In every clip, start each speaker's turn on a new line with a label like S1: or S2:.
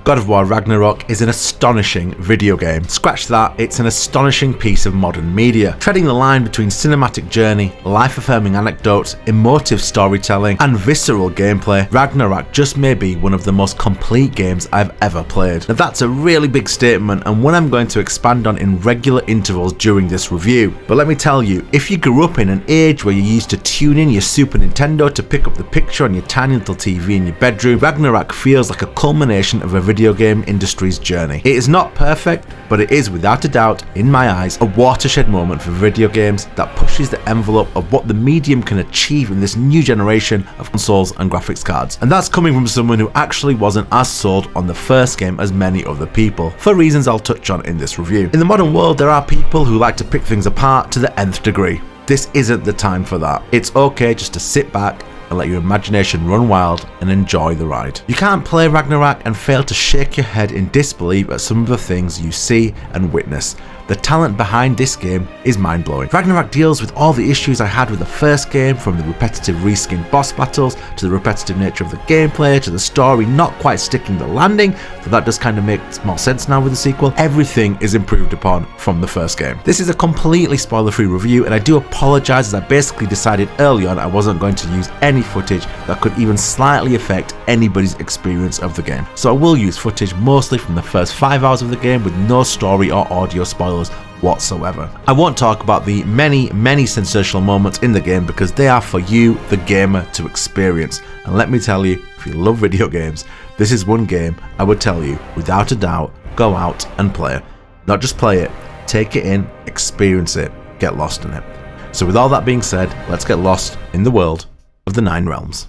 S1: God of War Ragnarok is an astonishing video game. Scratch that, it's an astonishing piece of modern media, treading the line between cinematic journey, life-affirming anecdotes, emotive storytelling, and visceral gameplay. Ragnarok just may be one of the most complete games I've ever played. Now that's a really big statement and one I'm going to expand on in regular intervals during this review. But let me tell you, if you grew up in an age where you used to tune in your Super Nintendo to pick up the picture on your tiny little TV in your bedroom, Ragnarok feels like a culmination of a video game industry's journey. It is not perfect, but it is without a doubt, in my eyes, a watershed moment for video games that pushes the envelope of what the medium can achieve in this new generation of consoles and graphics cards. And that's coming from someone who actually wasn't as sold on the first game as many other people, for reasons I'll touch on in this review. In the modern world, there are people who like to pick things apart to the nth degree. This isn't the time for that. It's okay just to sit back and let your imagination run wild and enjoy the ride. You can't play Ragnarok and fail to shake your head in disbelief at some of the things you see and witness. The talent behind this game is mind-blowing. Ragnarok deals with all the issues I had with the first game, from the repetitive reskinned boss battles, to the repetitive nature of the gameplay, to the story not quite sticking the landing, though that does kind of make more sense now with the sequel. Everything is improved upon from the first game. This is a completely spoiler-free review, and I do apologise as I basically decided early on I wasn't going to use any footage that could even slightly affect anybody's experience of the game. So I will use footage mostly from the first 5 hours of the game with no story or audio spoilers whatsoever. I won't talk about the many sensational moments in the game because they are for you, the gamer, to experience. And let me tell you, if you love video games, this is one game I would tell you, without a doubt, go out and play. Not just play it, take it in, experience it, get lost in it. So with all that being said, let's get lost in the world of the Nine Realms.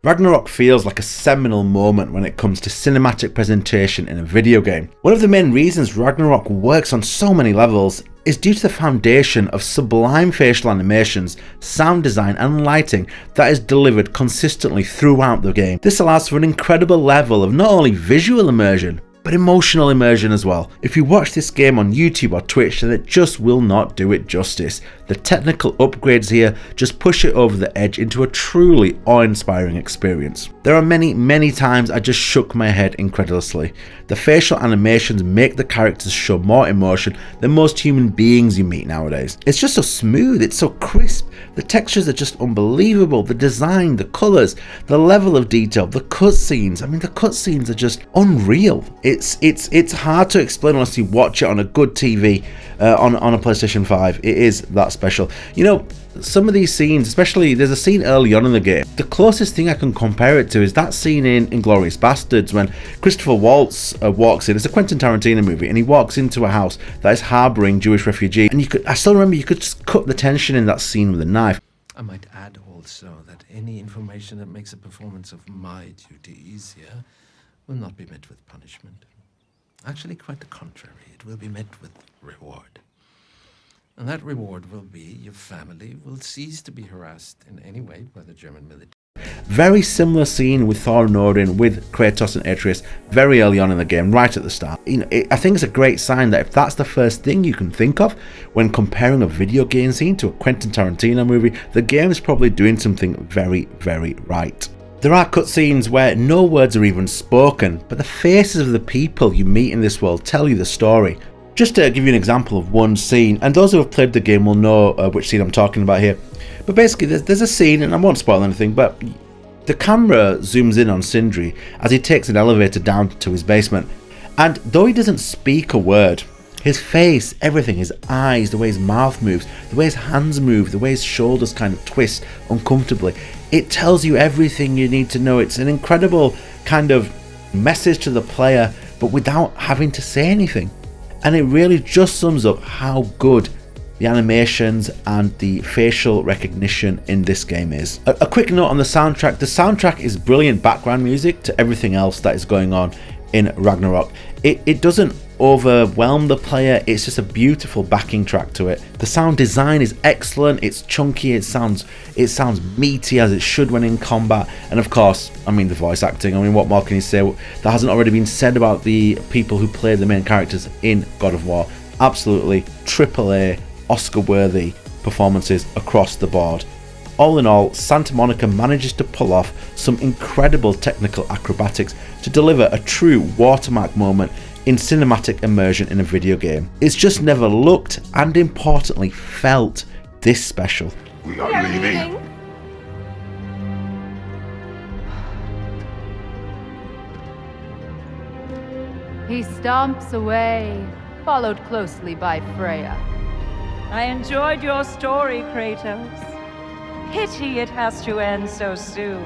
S1: Ragnarok feels like a seminal moment when it comes to cinematic presentation in a video game. One of the main reasons Ragnarok works on so many levels is due to the foundation of sublime facial animations, sound design and lighting that is delivered consistently throughout the game. This allows for an incredible level of not only visual immersion, but emotional immersion as well. If you watch this game on YouTube or Twitch, then it just will not do it justice. The technical upgrades here just push it over the edge into a truly awe-inspiring experience. There are many times I just shook my head incredulously. The facial animations make the characters show more emotion than most human beings you meet nowadays. It's just so smooth, it's so crisp, the textures are just unbelievable, the design, the colours, the level of detail, the cutscenes, I mean the cutscenes are just unreal. It's hard to explain unless you watch it on a good TV on a PlayStation 5. It is that special. You know, some of these scenes, especially there's a scene early on in the game, the closest thing I can compare it to is that scene in Inglourious Bastards when Christopher Waltz walks in. It's a Quentin Tarantino movie, and he walks into a house that is harbouring Jewish refugees, and I still remember you could just cut the tension in that scene with a knife.
S2: I might add also that any information that makes a performance of my duty easier will not be met with punishment. Actually, quite the contrary. It will be met with reward. And that reward will be your family will cease to be harassed in any way by the German military.
S1: Very similar scene with Thor and Odin, with Kratos and Atreus very early on in the game, right at the start. You know, I think it's a great sign that if that's the first thing you can think of when comparing a video game scene to a Quentin Tarantino movie, the game is probably doing something very right. There are cutscenes where no words are even spoken, but the faces of the people you meet in this world tell you the story. Just to give you an example of one scene, and those who have played the game will know which scene I'm talking about here, but basically there's a scene, and I won't spoil anything, but the camera zooms in on Sindri as he takes an elevator down to his basement, and though he doesn't speak a word, his face, everything, his eyes, the way his mouth moves, the way his hands move, the way his shoulders kind of twist uncomfortably, it tells you everything you need to know. It's an incredible kind of message to the player, but without having to say anything. And it really just sums up how good the animations and the facial recognition in this game is. A quick note on the soundtrack. The soundtrack is brilliant background music to everything else that is going on in Ragnarok. It doesn't overwhelm the player, it's just a beautiful backing track to it. The sound design is excellent, it's chunky, it sounds meaty as it should when in combat, and of course, I mean the voice acting. I mean, what more can you say that hasn't already been said about the people who played the main characters in God of War? Absolutely AAA, Oscar-worthy performances across the board. All in all, Santa Monica manages to pull off some incredible technical acrobatics to deliver a true watermark moment in cinematic immersion in a video game. It's just never looked, and importantly felt, this special.
S3: We are leaving.
S4: He stomps away, followed closely by Freya.
S5: I enjoyed your story, Kratos. Pity it has to end so soon.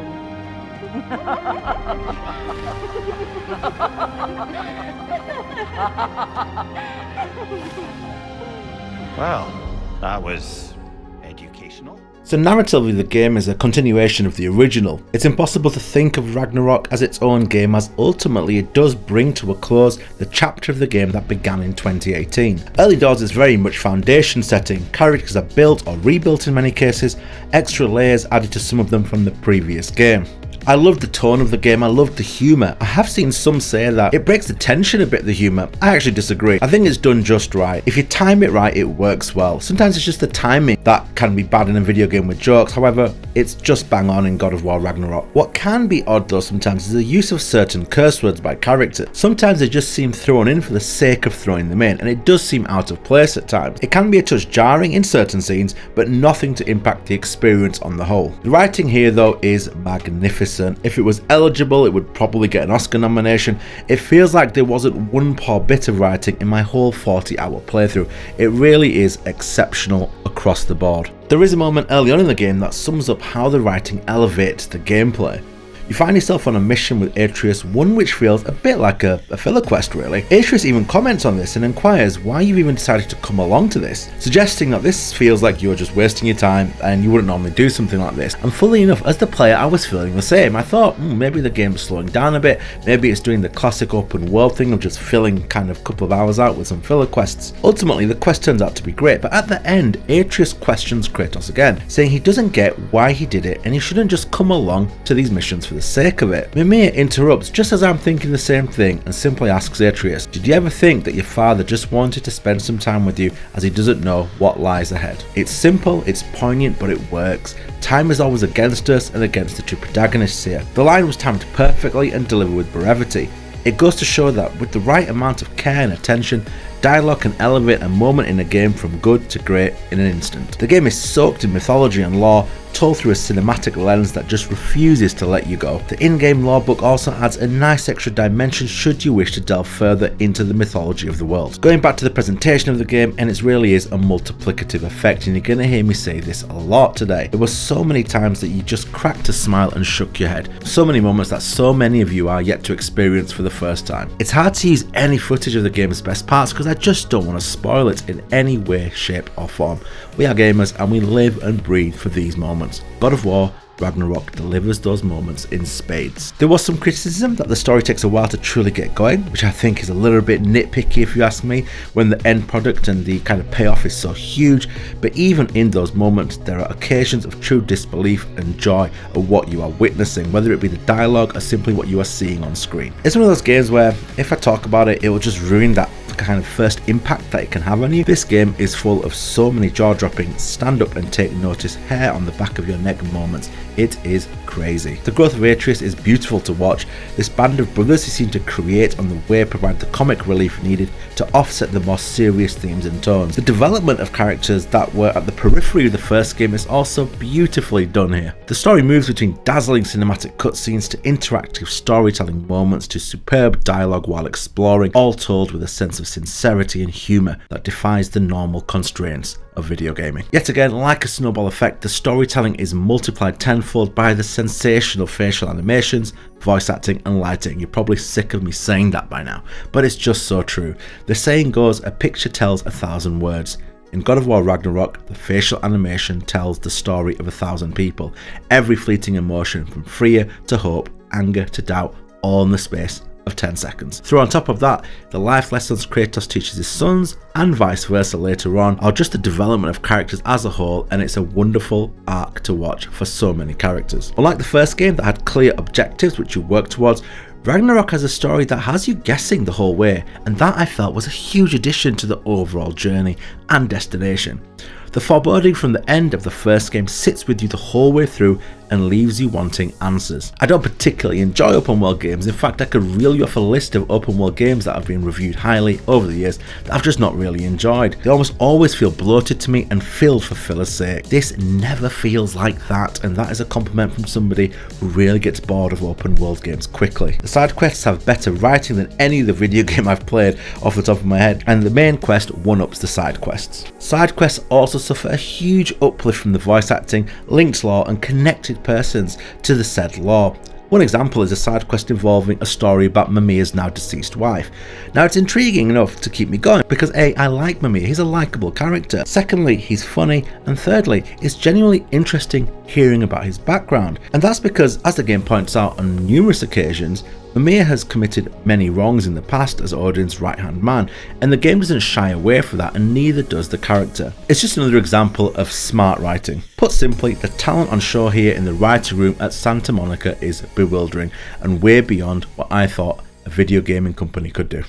S3: Well, that was educational.
S1: So narratively, the game is a continuation of the original. It's impossible to think of Ragnarok as its own game, as ultimately it does bring to a close the chapter of the game that began in 2018. Early doors is very much foundation setting, characters are built or rebuilt in many cases, extra layers added to some of them from the previous game. I loved the tone of the game, I loved the humour. I have seen some say that it breaks the tension a bit, the humour. I actually disagree. I think it's done just right. If you time it right, it works well. Sometimes it's just the timing that can be bad in a video game with jokes, however, it's just bang on in God of War Ragnarok. What can be odd though sometimes is the use of certain curse words by characters. Sometimes they just seem thrown in for the sake of throwing them in, and it does seem out of place at times. It can be a touch jarring in certain scenes, but nothing to impact the experience on the whole. The writing here though is magnificent. If it was eligible, it would probably get an Oscar nomination. It feels like there wasn't one poor bit of writing in my whole 40-hour playthrough. It really is exceptional across the board. There is a moment early on in the game that sums up how the writing elevates the gameplay. You find yourself on a mission with Atreus, one which feels a bit like a filler quest really. Atreus even comments on this and inquires why you've even decided to come along to this, suggesting that this feels like you're just wasting your time and you wouldn't normally do something like this. And fully enough, as the player I was feeling the same. I thought maybe the game's slowing down a bit, maybe it's doing the classic open world thing of just filling kind of a couple of hours out with some filler quests. Ultimately the quest turns out to be great, but at the end Atreus questions Kratos again, saying he doesn't get why he did it and he shouldn't just come along to these missions for the sake of it. Mimir interrupts just as I'm thinking the same thing and simply asks Atreus, did you ever think that your father just wanted to spend some time with you as he doesn't know what lies ahead? It's simple, it's poignant, but it works. Time is always against us and against the two protagonists here. The line was timed perfectly and delivered with brevity. It goes to show that with the right amount of care and attention, dialogue can elevate a moment in a game from good to great in an instant. The game is soaked in mythology and lore, told through a cinematic lens that just refuses to let you go. The in-game lore book also adds a nice extra dimension should you wish to delve further into the mythology of the world. Going back to the presentation of the game, and it really is a multiplicative effect, and you're going to hear me say this a lot today. There were so many times that you just cracked a smile and shook your head. So many moments that so many of you are yet to experience for the first time. It's hard to use any footage of the game's best parts because I just don't want to spoil it in any way, shape or form. We are gamers and we live and breathe for these moments. God of War Ragnarok delivers those moments in spades. There was some criticism that the story takes a while to truly get going, which I think is a little bit nitpicky if you ask me, when the end product and the kind of payoff is so huge, but even in those moments there are occasions of true disbelief and joy of what you are witnessing, whether it be the dialogue or simply what you are seeing on screen. It's one of those games where if I talk about it, it will just ruin that kind of first impact that it can have on you. This game is full of so many jaw-dropping, stand up and take notice, hair on the back of your neck moments. It is crazy. The growth of Atreus is beautiful to watch. This band of brothers he seemed to create on the way provide the comic relief needed to offset the more serious themes and tones. The development of characters that were at the periphery of the first game is also beautifully done here. The story moves between dazzling cinematic cutscenes to interactive storytelling moments to superb dialogue while exploring, all told with a sense of of sincerity and humour that defies the normal constraints of video gaming. Yet again, like a snowball effect, the storytelling is multiplied tenfold by the sensational facial animations, voice acting and lighting. You're probably sick of me saying that by now, but it's just so true. The saying goes, a picture tells 1,000 words. In God of War Ragnarok, the facial animation tells the story of 1,000 people. Every fleeting emotion, from fear to hope, anger to doubt, all in the space of 10 seconds. Throw on top of that the life lessons Kratos teaches his sons, and vice versa later on, or just the development of characters as a whole, and it's a wonderful arc to watch for so many characters. Unlike the first game that had clear objectives which you work towards, Ragnarok has a story that has you guessing the whole way, and that I felt was a huge addition to the overall journey and destination. The foreboding from the end of the first game sits with you the whole way through and leaves you wanting answers. I don't particularly enjoy open world games. In fact, I could reel you off a list of open world games that have been reviewed highly over the years that I've just not really enjoyed. They almost always feel bloated to me and filled for filler's sake. This never feels like that, and that is a compliment from somebody who really gets bored of open world games quickly. The side quests have better writing than any other video game I've played off the top of my head, and the main quest one-ups the side quests. Side quests also suffer a huge uplift from the voice acting, linked lore and connected persons to the said lore. One example is a side quest involving a story about Mimir's now deceased wife. Now it's intriguing enough to keep me going because A, I like Mimir, he's a likeable character. Secondly, he's funny, and thirdly, it's genuinely interesting hearing about his background. And that's because, as the game points out on numerous occasions, Mimir has committed many wrongs in the past as Odin's right-hand man, and the game doesn't shy away from that, and neither does the character. It's just another example of smart writing. Put simply, the talent on show here in the writing room at Santa Monica is bewildering, and way beyond what I thought a video gaming company could do.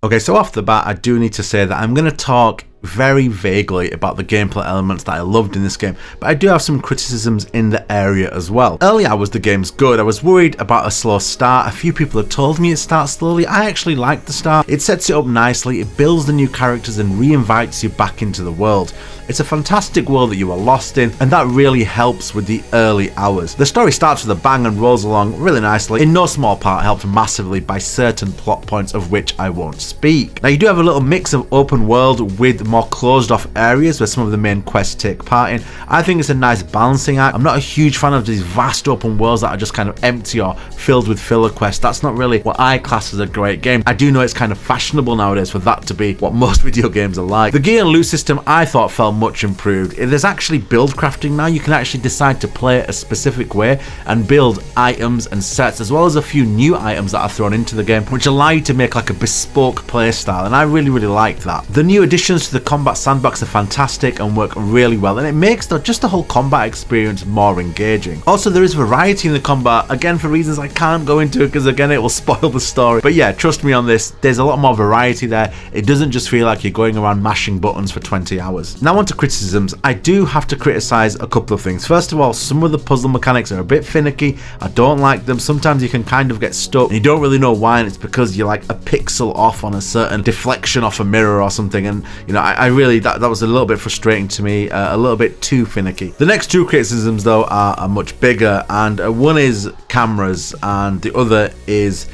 S1: Okay, so off the bat, I do need to say that I'm going to talk very vaguely about the gameplay elements that I loved in this game, but I do have some criticisms in the area as well. Early hours the game's good. I was worried about a slow start. A few people had told me it starts slowly. I actually liked the start. It sets it up nicely, it builds the new characters and re-invites you back into the world. It's a fantastic world that you are lost in, and that really helps with the early hours. The story starts with a bang and rolls along really nicely, in no small part helped massively by certain plot points of which I won't speak. Now you do have a little mix of open world with more closed off areas where some of the main quests take part in. I think it's a nice balancing act. I'm not a huge fan of these vast open worlds that are just kind of empty or filled with filler quests. That's not really what I class as a great game. I do know it's kind of fashionable nowadays for that to be what most video games are like. The gear and loot system I thought felt much improved. There's actually build crafting now. You can actually decide to play it a specific way and build items and sets, as well as a few new items that are thrown into the game, which allow you to make like a bespoke play style, and I really liked that. The new additions to the combat sandbox are fantastic and work really well, and it makes just the whole combat experience more engaging. Also, there is variety in the combat, again for reasons I can't go into because again it will spoil the story, but yeah, trust me on this, there's a lot more variety there. It doesn't just feel like you're going around mashing buttons for 20 hours. Now on to criticisms. I do have to criticize a couple of things. First of all, some of the puzzle mechanics are a bit finicky. I don't like them. Sometimes you can kind of get stuck and you don't really know why, and it's because you're like a pixel off on a certain deflection off a mirror or something, and you know, I really, that was a little bit frustrating to me, a little bit too finicky. The next two criticisms though are much bigger, and one is cameras and the other is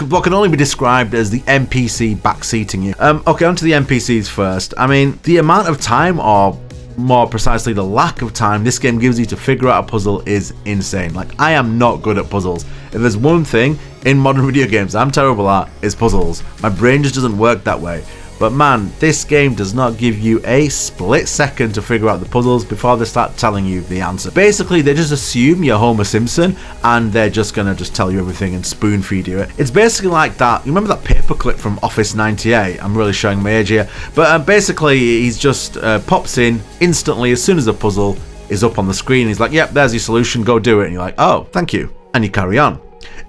S1: what can only be described as the NPC backseating you. Okay, onto the NPCs first. I mean, the amount of time, or more precisely the lack of time, this game gives you to figure out a puzzle is insane. Like, I am not good at puzzles. If there's one thing in modern video games I'm terrible at, is puzzles. My brain just doesn't work that way. But man, this game does not give you a split second to figure out the puzzles before they start telling you the answer. Basically, they just assume you're Homer Simpson and they're just gonna tell you everything and spoon feed you it. It's basically like that. You remember that paperclip from Office 98? I'm really showing my age here. But basically, he's just pops in instantly as soon as the puzzle is up on the screen. He's like, yep, there's your solution, go do it. And you're like, oh, thank you. And you carry on.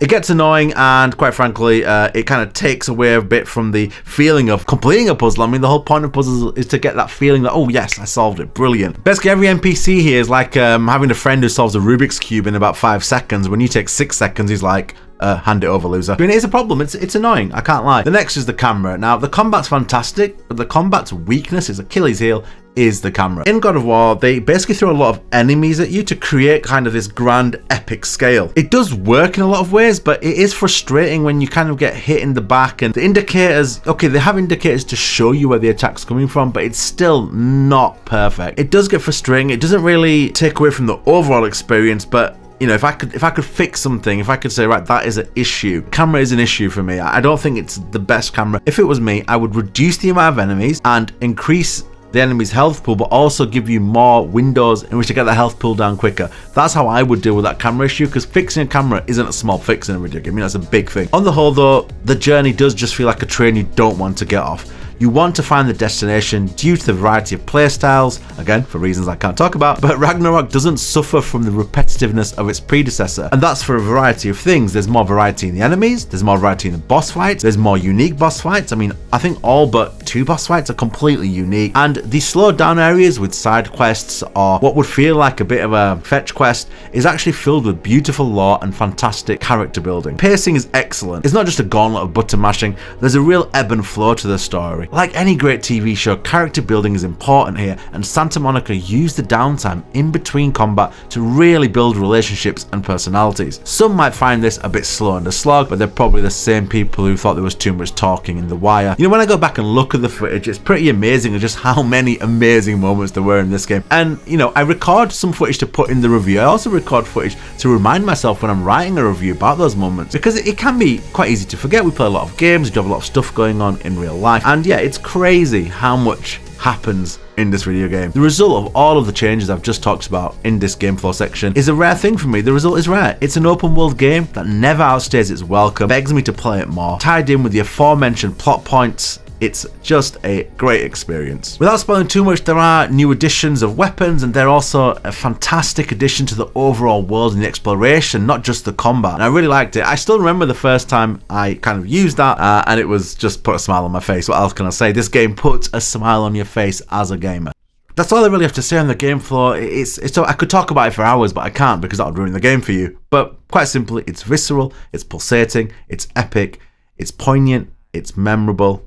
S1: It gets annoying, and quite frankly, it kind of takes away a bit from the feeling of completing a puzzle. I mean, the whole point of puzzles is to get that feeling that, oh yes, I solved it, brilliant. Basically, every NPC here is like having a friend who solves a Rubik's Cube in about 5 seconds. When you take 6 seconds, he's like, hand it over, loser. I mean, it's a problem. It's annoying. I can't lie. The next is the camera. Now, the combat's fantastic, but the combat's weakness, his Achilles heel, is the camera. In God of War, they basically throw a lot of enemies at you to create kind of this grand epic scale. It does work in a lot of ways, but it is frustrating when you kind of get hit in the back, and the indicators, okay, they have indicators to show you where the attack's coming from, but it's still not perfect. It does get frustrating. It doesn't really take away from the overall experience, but you know, if I could fix something, if I could say, right, that is an issue. Camera is an issue for me. I don't think it's the best camera. If it was me, I would reduce the amount of enemies and increase the enemy's health pool, but also give you more windows in which to get the health pool down quicker. That's how I would deal with that camera issue, because fixing a camera isn't a small fix in a video game. I mean, that's a big thing. On the whole though, the journey does just feel like a train you don't want to get off. You want to find the destination due to the variety of playstyles, again, for reasons I can't talk about, but Ragnarok doesn't suffer from the repetitiveness of its predecessor, and that's for a variety of things. There's more variety in the enemies, there's more variety in the boss fights, there's more unique boss fights. I mean, I think all but 2 boss fights are completely unique, and the slowed down areas with side quests or what would feel like a bit of a fetch quest is actually filled with beautiful lore and fantastic character building. Pacing is excellent. It's not just a gauntlet of button mashing, there's a real ebb and flow to the story. Like any great TV show, character building is important here, and Santa Monica used the downtime in between combat to really build relationships and personalities. Some might find this a bit slow and a slog, but they're probably the same people who thought there was too much talking in The Wire. You know, when I go back and look at the footage, it's pretty amazing at just how many amazing moments there were in this game. And, you know, I record some footage to put in the review. I also record footage to remind myself when I'm writing a review about those moments, because it can be quite easy to forget. We play a lot of games, we have a lot of stuff going on in real life, and yeah, it's crazy how much happens in this video game. The result of all of the changes I've just talked about in this game flow section is a rare thing for me. The result is rare. It's an open world game that never outstays its welcome, begs me to play it more, tied in with the aforementioned plot points. It's just a great experience. Without spoiling too much, there are new additions of weapons, and they're also a fantastic addition to the overall world and the exploration, not just the combat. And I really liked it. I still remember the first time I kind of used that, and it was just put a smile on my face. What else can I say? This game puts a smile on your face as a gamer. That's all I really have to say on the game flow. I could talk about it for hours, but I can't because that would ruin the game for you. But quite simply, it's visceral, it's pulsating, it's epic, it's poignant, it's memorable.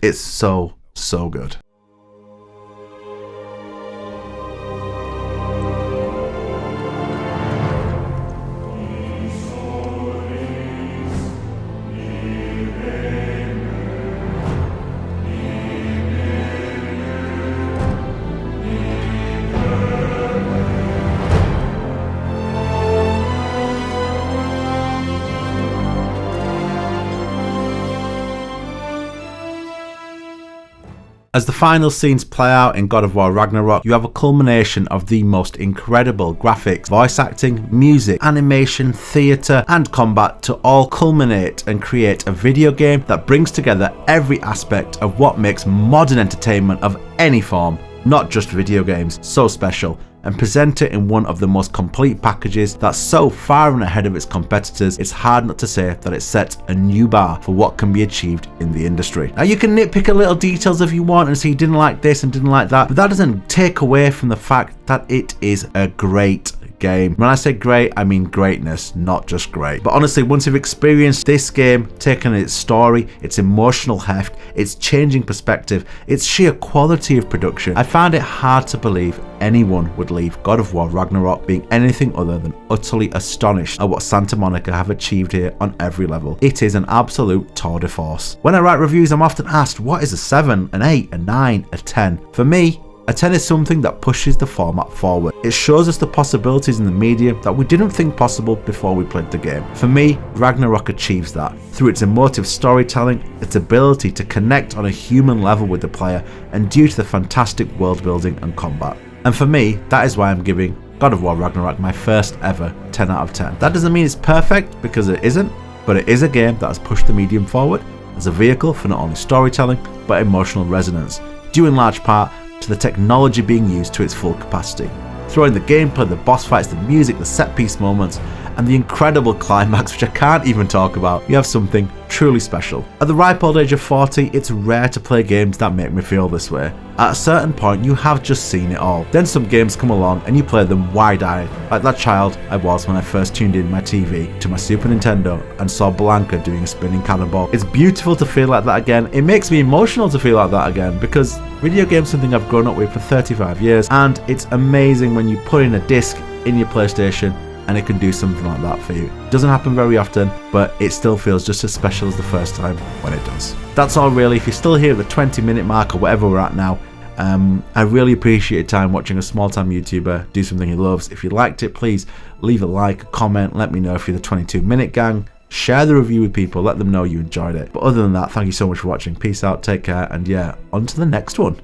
S1: It's so good. As the final scenes play out in God of War Ragnarok, you have a culmination of the most incredible graphics, voice acting, music, animation, theatre and combat to all culminate and create a video game that brings together every aspect of what makes modern entertainment of any form, not just video games, so special, and present it in one of the most complete packages that's so far and ahead of its competitors, it's hard not to say that it sets a new bar for what can be achieved in the industry. Now, you can nitpick a little details if you want and say you didn't like this and didn't like that, but that doesn't take away from the fact that it is a great game. When I say great, I mean greatness, not just great. But honestly, once you've experienced this game, taken its story, its emotional heft, its changing perspective, its sheer quality of production, I found it hard to believe anyone would leave God of War Ragnarok being anything other than utterly astonished at what Santa Monica have achieved here on every level. It is an absolute tour de force. When I write reviews, I'm often asked, what is a 7, an 8, a 9, a 10? For me, a 10 is something that pushes the format forward. It shows us the possibilities in the media that we didn't think possible before we played the game. For me, Ragnarok achieves that through its emotive storytelling, its ability to connect on a human level with the player, and due to the fantastic world building and combat. And for me, that is why I'm giving God of War Ragnarok my first ever 10 out of 10. That doesn't mean it's perfect, because it isn't, but it is a game that has pushed the medium forward as a vehicle for not only storytelling, but emotional resonance, due in large part to the technology being used to its full capacity. Throw in the gameplay, the boss fights, the music, the set piece moments, and the incredible climax, which I can't even talk about, you have something truly special. At the ripe old age of 40, it's rare to play games that make me feel this way. At a certain point, you have just seen it all. Then some games come along and you play them wide-eyed, like that child I was when I first tuned in my TV to my Super Nintendo and saw Blanca doing a spinning cannonball. It's beautiful to feel like that again. It makes me emotional to feel like that again, because video games are something I've grown up with for 35 years, and it's amazing when you put in a disc in your PlayStation and it can do something like that for you. It doesn't happen very often, but it still feels just as special as the first time when it does. That's all really. If you're still here at the 20-minute mark or whatever we're at now, I really appreciate your time watching a small-time YouTuber do something he loves. If you liked it, please leave a like, a comment, let me know if you're the 22-minute gang, share the review with people, let them know you enjoyed it. But other than that, thank you so much for watching. Peace out, take care, and yeah, on to the next one.